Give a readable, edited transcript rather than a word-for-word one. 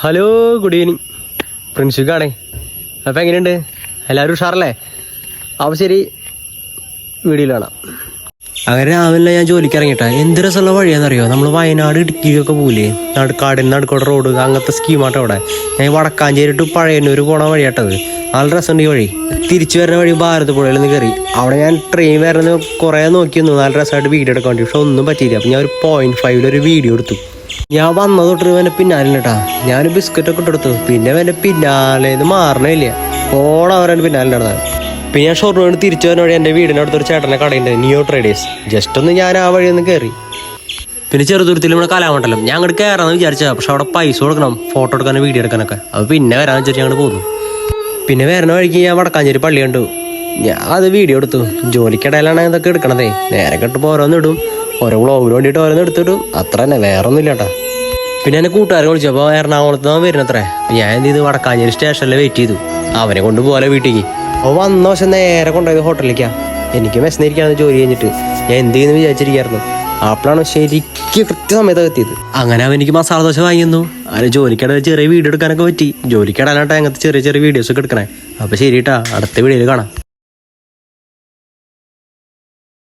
Hello, good evening. പ്രിൻസിക്കാണേ. അപ്പം എങ്ങനെയുണ്ട്? എല്ലാവരും ഉഷാറല്ലേ? അപ്പോൾ ശരി, വീഡിയോയിൽ കാണാം. അങ്ങനെ രാവിലെ ഞാൻ ജോലിക്ക് ഇറങ്ങിയിട്ടാ. എന്ത് രസമുള്ള വഴിയാണെന്നറിയോ? നമ്മൾ വയനാട് ഇടുക്കിയൊക്കെ പോകില്ലേ, കാടിന് നടുക്കോടെ റോഡ്, അങ്ങനത്തെ സ്കീമാട്ടോ അവിടെ. ഞാൻ വടക്കാഞ്ചേരി ടു പഴയന്നൂർ പോണ വഴിയാട്ടത്. നല്ല രസമുണ്ട് ഈ വഴി. തിരിച്ചു വരുന്ന വഴി ഭാരതപ്പുഴയിൽ നിന്ന് കയറി. അവിടെ ഞാൻ ട്രെയിൻ വരുന്നത് കുറേ നോക്കിയിരുന്നു, നല്ല രസമായിട്ട് വീഡിയോ എടുക്കാൻ വേണ്ടി. പക്ഷെ ഒന്നും പറ്റിയില്ല. അപ്പം ഞാൻ ഒരു 0.5 വീഡിയോ എടുത്തു. ഞാൻ വന്നത് തൊട്ട് എൻ്റെ പിന്നാലെ കേട്ടാ. ഞാൻ ബിസ്ക്കറ്റൊക്കെ ഇട്ടെടുത്തു. പിന്നെ എൻ്റെ പിന്നാലേന്ന് മാറണില്ല. അവരെ പിന്നാലെ നടന്നത്. പിന്നെ ഞാൻ ഷൊർണൂരിന് തിരിച്ചു വരുന്ന വഴി എൻ്റെ വീടിൻ്റെ അടുത്തൊരു ചേട്ടൻ്റെ കടയുണ്ട്, നിയോ ട്രേഡേഴ്സ്. ജസ്റ്റ് ഒന്ന് ഞാൻ ആ വഴി ഒന്ന് കയറി. പിന്നെ ചെറുതുരുത്തിൽ നമ്മുടെ കലാമണ്ഡലം. ഞാൻ അങ്ങോട്ട് കയറാമെന്ന് വിചാരിച്ചാൽ, പക്ഷെ അവിടെ പൈസ കൊടുക്കണം ഫോട്ടോ എടുക്കാനും വീഡിയോ എടുക്കാനൊക്കെ. അപ്പോൾ പിന്നെ വരാമെന്ന് വെച്ചിട്ട് ഞങ്ങൾ പോന്നു. പിന്നെ വരുന്ന വഴിക്ക് ഞാൻ വടക്കാഞ്ചേരി പള്ളി കണ്ടു. ഞാൻ അത് വീഡിയോ എടുത്തു. ജോലിക്കിടയിലാണ് ഇതൊക്കെ എടുക്കണതേ. നേരെ കെട്ടുമ്പോൾ ഓരോന്ന് ഇടും, ഓരോ വ്ളോഗിന് വേണ്ടിയിട്ട് ഓരോന്ന് എടുത്തിടും. അത്ര തന്നെ, വേറെ ഒന്നും ഇല്ലാട്ടാ. പിന്നെ എന്നെ കൂട്ടുകാരെ വിളിച്ചു. അപ്പോൾ എറണാകുളത്ത് നിന്ന് വരുന്നത്രേ. ഞാൻ എന്ത് ചെയ്തു, വടക്കാഞ്ചേരി സ്റ്റേഷനിൽ വെയിറ്റ് ചെയ്തു. അവനെ കൊണ്ട് പോലെ വീട്ടിലേക്ക്. അപ്പോൾ വന്ന വശം നേരെ കൊണ്ടുപോയത് ഹോട്ടലിലേക്കാണ്. എനിക്ക് മെസ്സിനിരിക്കാണ് ജോലി കഴിഞ്ഞിട്ട്. ഞാൻ എന്ത് ചെയ്യുന്നു വിചാരിച്ചിരിക്കായിരുന്നു. അപ്പോഴാണ് ശരിക്കും കൃത്യസമയത്ത് എത്തിയത്. അങ്ങനെ അവൻ എനിക്ക് മസാല ദോശ വാങ്ങിയിരുന്നു. അതിന് ജോലിക്കിടയിൽ ചെറിയ വീഡിയോ എടുക്കാനൊക്കെ പറ്റി. ജോലിക്കിടാനായിട്ട് അങ്ങനത്തെ ചെറിയ ചെറിയ വീഡിയോസൊക്കെ എടുക്കണേ. അപ്പോൾ ശരി കേട്ടാ, അടുത്ത വീഡിയോയിൽ കാണാം.